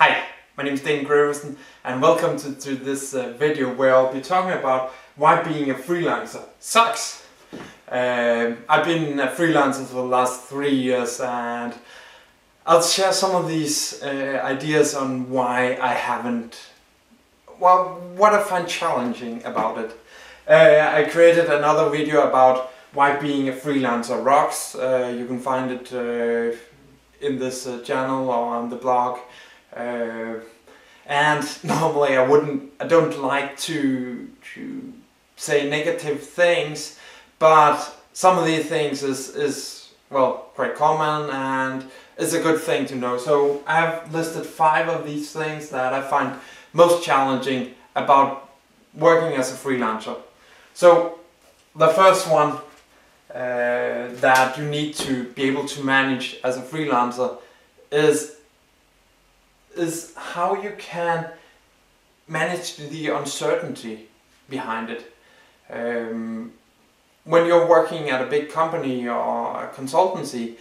Hi, my name is Dane Greversen and welcome to this video where I'll be talking about why being a freelancer sucks. I've been a freelancer for the last 3 years and I'll share some of these ideas on why I haven't, well, what I find challenging about it. I created another video about why being a freelancer rocks. You can find it in this channel or on the blog. And normally I don't like to say negative things, but some of these things is well, quite common and it's a good thing to know. So I've listed 5 of these things that I find most challenging about working as a freelancer. So the first one that you need to be able to manage as a freelancer is how you can manage the uncertainty behind it. When you're working at a big company or a consultancy,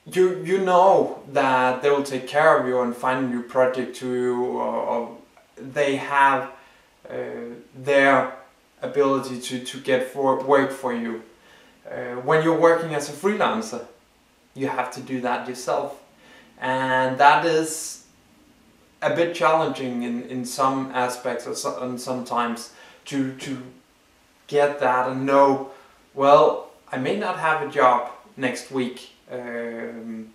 you know that they will take care of you and find a new project to you, or they have their ability to get work for you. When you're working as a freelancer, you have to do that yourself. And that is a bit challenging in some aspects and sometimes to get that and know, well, I may not have a job next week and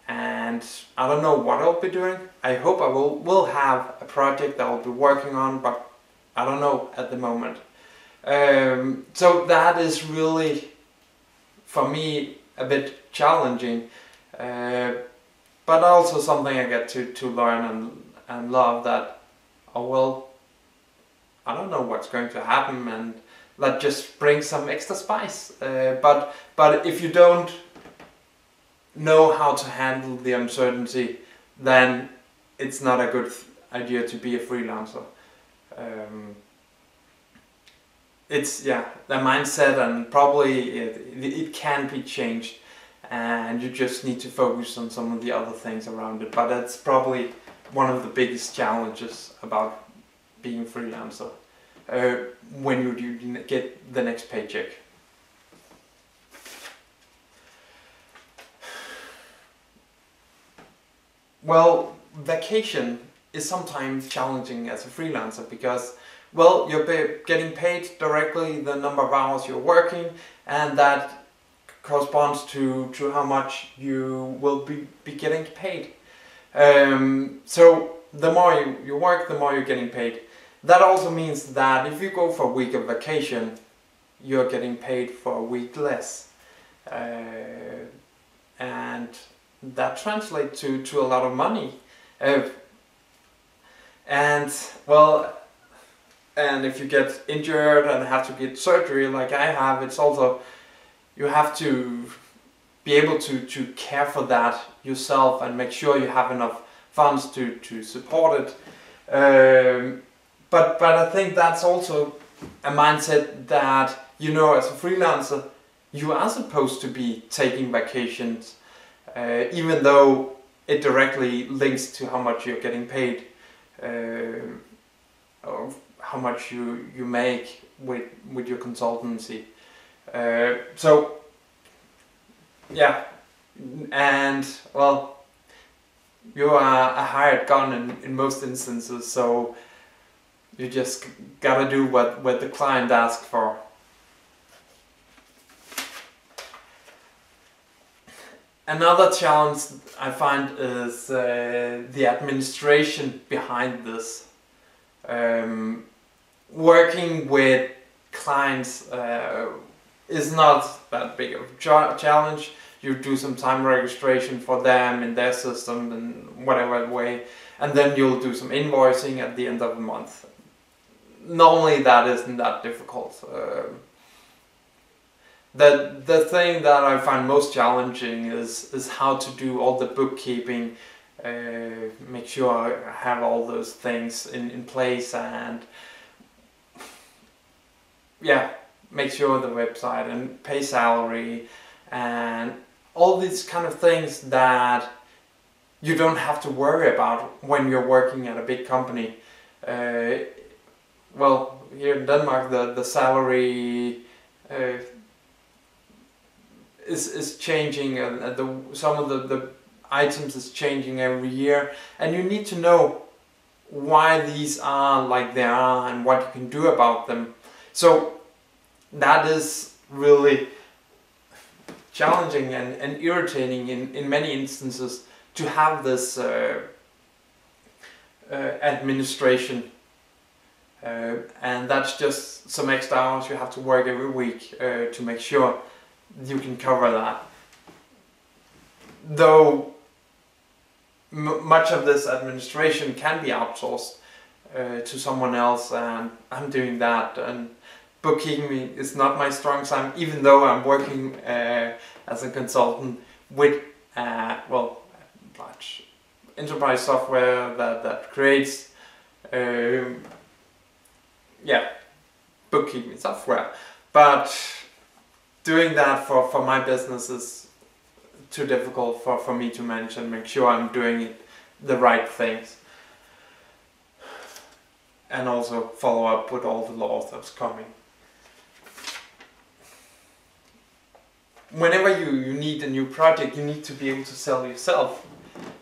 I don't know what I'll be doing. I hope I will have a project that I'll be working on, but I don't know at the moment. So that is really, for me, a bit challenging. But also something I get to learn and love, that, oh well, I don't know what's going to happen, and that just brings some extra spice. But if you don't know how to handle the uncertainty, then it's not a good idea to be a freelancer. It's, yeah, the mindset, and probably it can be changed. And you just need to focus on some of the other things around it. But that's probably one of the biggest challenges about being a freelancer when you get the next paycheck. Well, vacation is sometimes challenging as a freelancer because, well, you're getting paid directly the number of hours you're working, and that corresponds to how much you will be getting paid. So the more you work, the more you're getting paid. That also means that if you go for a week of vacation, you're getting paid for a week less. And that translates to a lot of money. And well, and if you get injured and have to get surgery like I have, it's also, you have to be able to care for that yourself and make sure you have enough funds to support it. But I think that's also a mindset that, you know, as a freelancer, you are supposed to be taking vacations, even though it directly links to how much you're getting paid, or how much you make with your consultancy. So yeah, and well, you are a hired gun in most instances, so you just gotta do what the client asks for. Another challenge I find is the administration behind this. Working with clients is not that big of a challenge. You do some time registration for them in their system in whatever way, and then you'll do some invoicing at the end of the month. Normally that isn't that difficult. The thing that I find most challenging is how to do all the bookkeeping, make sure I have all those things in place, and yeah, make sure the website and pay salary and all these kind of things that you don't have to worry about when you're working at a big company. Well, here in Denmark, the salary is changing, and some of the items is changing every year, and you need to know why these are like they are and what you can do about them. So that is really challenging and irritating in many instances to have this administration, and that's just some extra hours you have to work every week to make sure you can cover that. Though much of this administration can be outsourced to someone else, and I'm doing that, and bookkeeping is not my strong side, even though I'm working as a consultant with well, large enterprise software that creates yeah, bookkeeping software. But doing that for my business is too difficult for me to manage and make sure I'm doing it the right things, and also follow up with all the laws that's coming. Whenever you need a new project, you need to be able to sell yourself,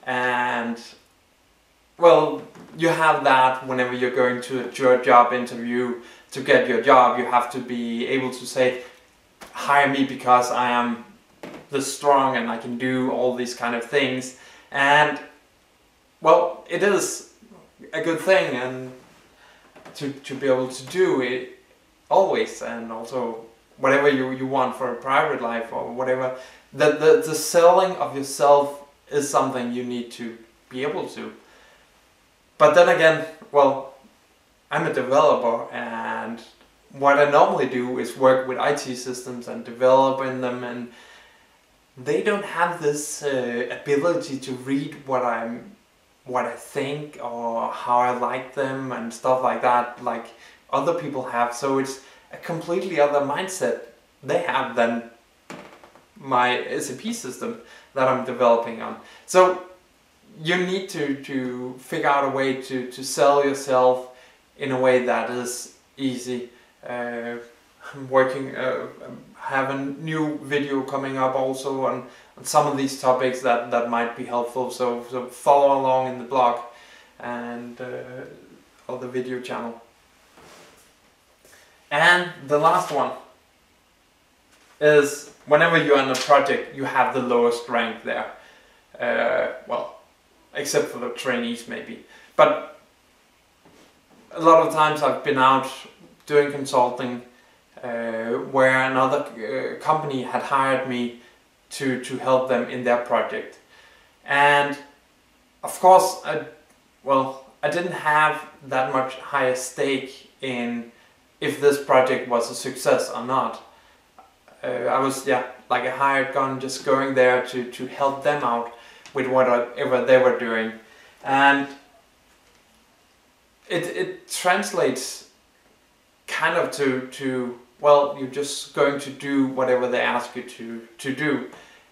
and well, you have that whenever you're going to a job interview. To get your job, you have to be able to say, hire me because I am this strong and I can do all these kind of things. And well, it is a good thing, and to be able to do it always, and also whatever you want for a private life or whatever, the selling of yourself is something you need to be able to. But then again, well, I'm a developer, and what I normally do is work with IT systems and developing them, and they don't have this ability to read what I think or how I like them and stuff like that, like other people have. So it's a completely other mindset they have than my SAP system that I'm developing on. So you need to figure out a way to sell yourself in a way that is easy. I'm working, have a new video coming up also on some of these topics that might be helpful, so follow along in the blog and or the video channel. And the last one is, whenever you're on a project, you have the lowest rank there. Well, except for the trainees maybe. But a lot of times I've been out doing consulting where another company had hired me to help them in their project. And of course, I didn't have that much higher stake in if this project was a success or not. I was, yeah, like a hired gun, just going there to help them out with whatever they were doing. And it translates kind of to well, you're just going to do whatever they ask you to do.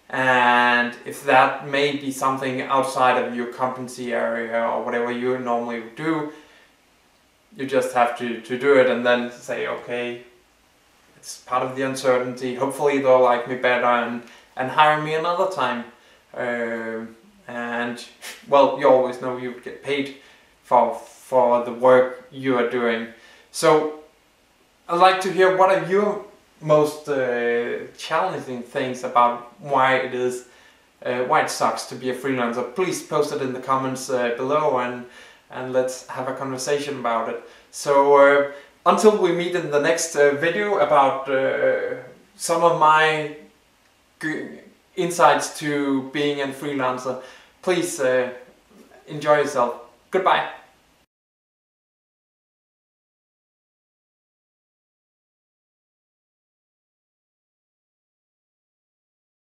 And if that may be something outside of your competency area or whatever you normally do, you just have to do it, and then say, okay, it's part of the uncertainty. Hopefully they'll like me better and hire me another time. And well, you always know you get paid for the work you are doing. So I'd like to hear, what are your most challenging things about why it sucks to be a freelancer? Please post it in the comments below, and let's have a conversation about it. So until we meet in the next video about some of my insights to being a freelancer, please enjoy yourself. Goodbye.